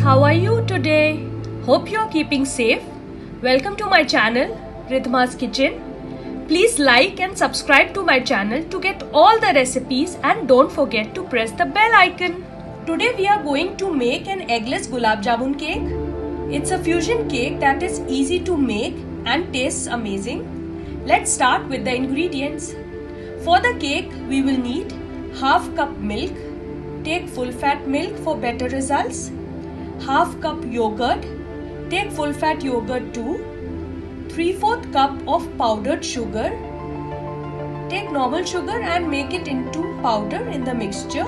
how are you today? Hope you're keeping safe. Welcome to my channel, Ridhma's Kitchen. Please like and subscribe to my channel to get all the recipes and don't forget to press the bell icon. Today we are going to make an eggless gulab jamun cake. It's a fusion cake that is easy to make and tastes amazing. Let's start with the ingredients. For the cake, we will need half cup milk. Take full fat milk for better results. Half cup yogurt. Take full fat yogurt too. 3/4 cup of powdered sugar. Take normal sugar and make it into powder in the mixture.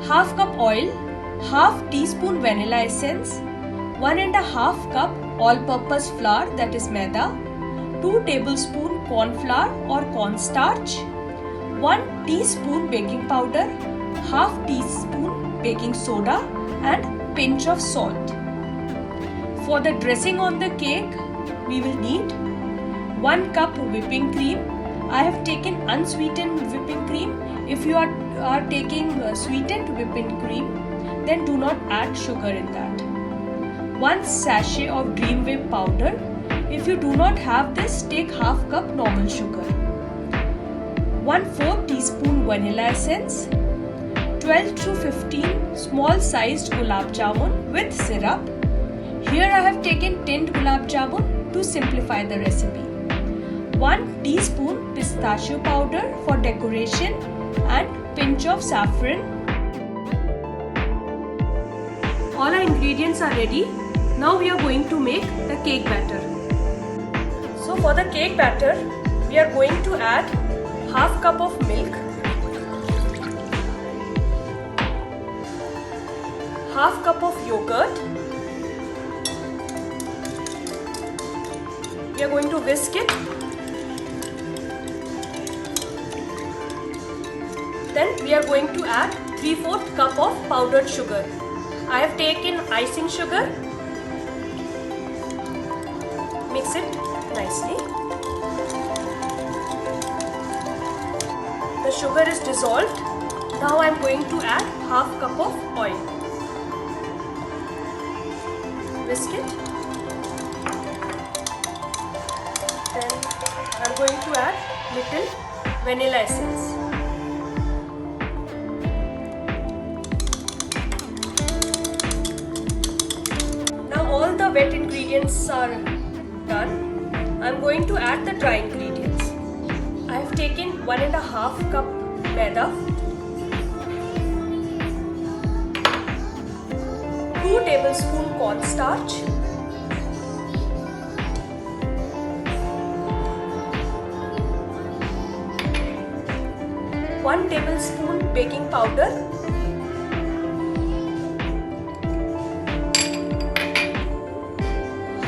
Half cup oil. Half teaspoon vanilla essence. 1.5 cup all-purpose flour, that is maida. 2 tablespoon corn flour or cornstarch, 1 teaspoon baking powder, half teaspoon baking soda and pinch of salt. For the dressing on the cake, we will need 1 cup whipping cream. I have taken unsweetened whipping cream. If you are taking sweetened whipping cream, then do not add sugar in that. 1 sachet of Dream Whip powder. If you do not have this, take half cup normal sugar. 1/4 teaspoon vanilla essence. 12 to 15 small sized gulab jamun with syrup. Here I have taken tinned gulab jamun to simplify the recipe. 1 teaspoon pistachio powder for decoration and pinch of saffron. All our ingredients are ready. Now we are going to make the cake batter. So for the cake batter, we are going to add half cup of milk, half cup of yogurt. We are going to whisk it. Then we are going to add 3/4 cup of powdered sugar. I have taken icing sugar. Mix it nicely. The sugar is dissolved. Now I am going to add half cup of oil. Whisk it. Then I am going to add little vanilla essence. Now all the wet ingredients are done. I am going to add the dry ingredients. I have taken 1.5 cup maida, 2 tablespoon cornstarch, 1 tablespoon baking powder,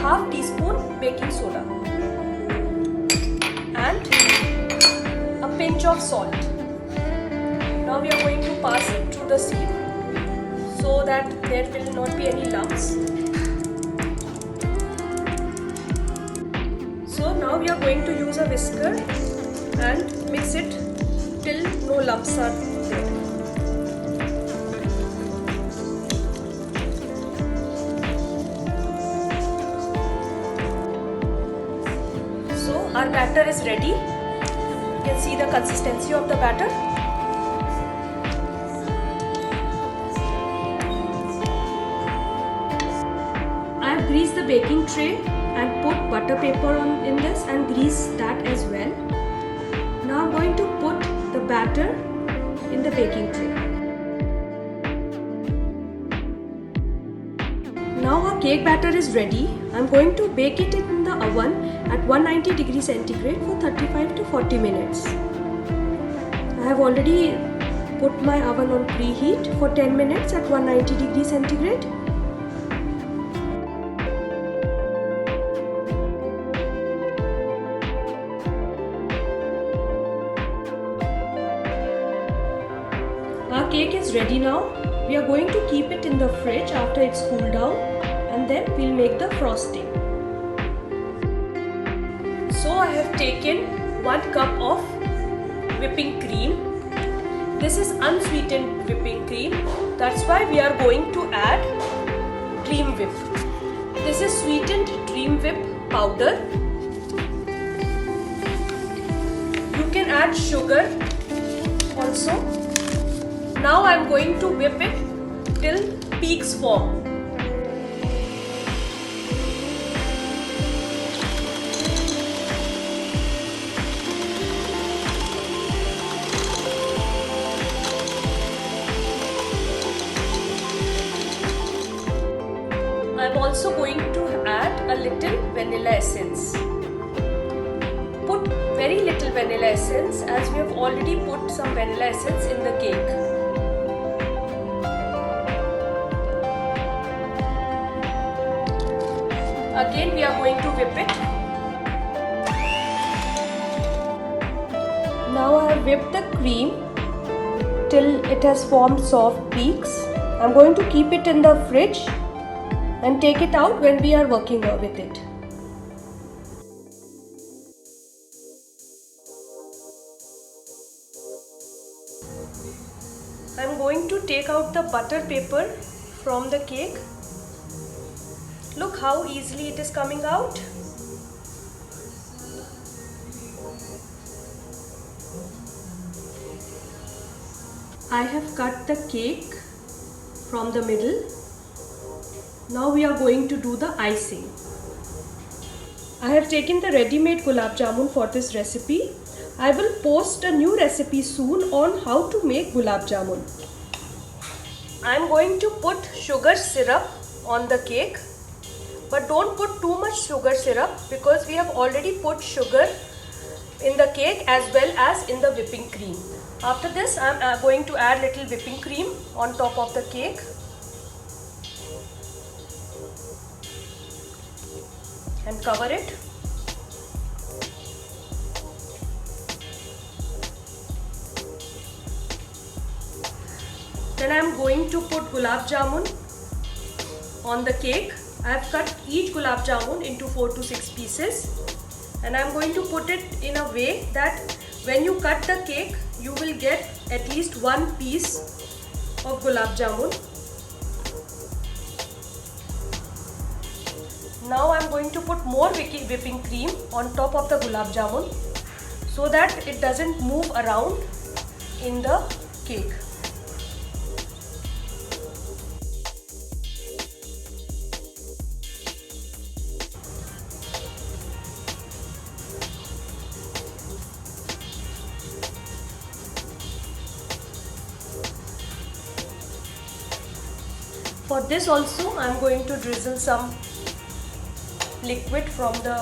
half teaspoon baking soda and a pinch of salt. Now we are going to pass it through the sieve so that there will not be any lumps. So now we are going to use a whisker and mix it till no lumps are there. Our batter is ready. You can see the consistency of the batter. I have greased the baking tray and put butter paper in this and grease that as well. Now I am going to put the batter in the baking tray. Now our cake batter is ready. I am going to bake it in the oven at 190 degrees centigrade for 35 to 40 minutes. I have already put my oven on preheat for 10 minutes at 190 degrees centigrade. Our cake is ready now. We are going to keep it in the fridge after it's cooled down and then we'll make the frosting. So I have taken 1 cup of whipping cream. This is unsweetened whipping cream. That's why we are going to add Cream Whip. This is sweetened Dream Whip powder. You can add sugar also. Now I am going to whip it till peaks form. I am also going to add a little vanilla essence. Put very little vanilla essence as we have already put some vanilla essence in the cake. Again we are going to whip it. Now I have whipped the cream till it has formed soft peaks. I am going to keep it in the fridge and take it out when we are working with it. I am going to take out the butter paper from the cake. Look how easily it is coming out. I have cut the cake from the middle. Now we are going to do the icing. I have taken the ready-made gulab jamun for this recipe. I will post a new recipe soon on how to make gulab jamun. I am going to put sugar syrup on the cake, but don't put too much sugar syrup because we have already put sugar in the cake as well as in the whipping cream. After this I am going to add little whipping cream on top of the cake. And cover it. Then I am going to put gulab jamun on the cake. I have cut each gulab jamun into 4 to 6 pieces, and I am going to put it in a way that when you cut the cake, you will get at least one piece of gulab jamun. Now I am going to put more whipping cream on top of the gulab jamun so that it doesn't move around in the cake. For this also I am going to drizzle some liquid from the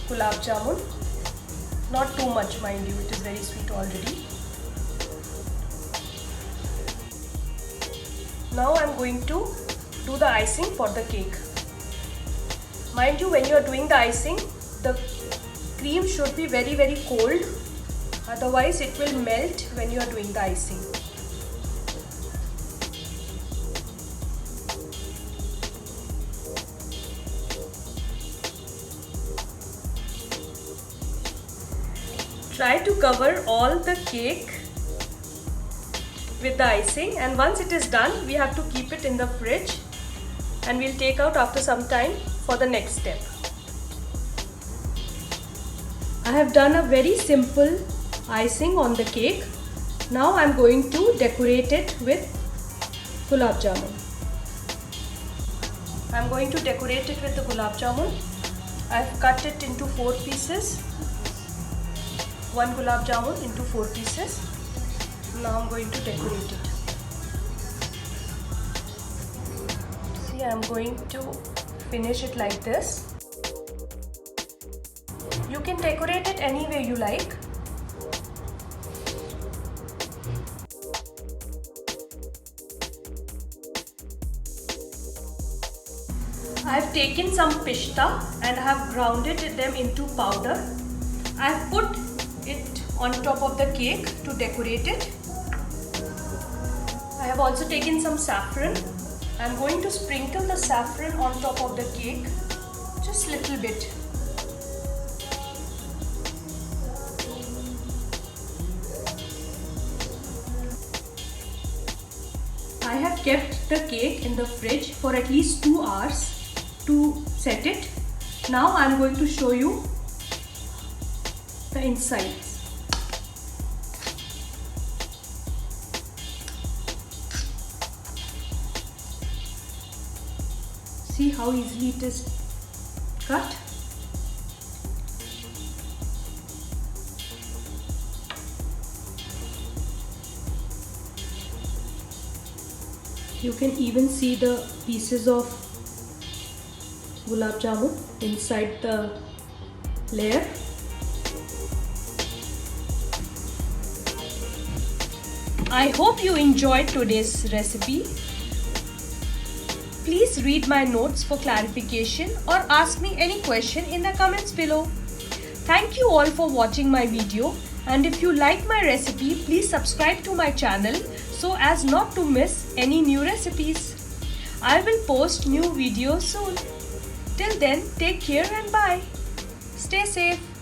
gulab jamun. Not too much, mind you, it is very sweet already. Now I am going to do the icing for the cake. Mind you, when you are doing the icing, the cream should be very cold, otherwise it will melt when you are doing the icing. Try to cover all the cake with the icing, and once it is done, we have to keep it in the fridge and we'll take out after some time for the next step. I have done a very simple icing on the cake. Now I'm going to decorate it with gulab jamun. I'm going to decorate it with the gulab jamun. I've cut it into 4 pieces. One gulab jamun into 4 pieces. Now I'm going to decorate it. See, I'm going to finish it like this. You can decorate it any way you like. I have taken some pista and I have grounded them into powder. I have put it on top of the cake to decorate it. I have also taken some saffron. I am going to sprinkle the saffron on top of the cake, just little bit. I have kept the cake in the fridge for at least 2 hours to set it. Now I am going to show you the insides. See how easily it is cut. You can even see the pieces of gulab jamun inside the layer. I hope you enjoyed today's recipe. Please read my notes for clarification or ask me any question in the comments below. Thank you all for watching my video, and if you like my recipe, please subscribe to my channel so as not to miss any new recipes. I will post new videos soon. Till then, take care and bye. Stay safe.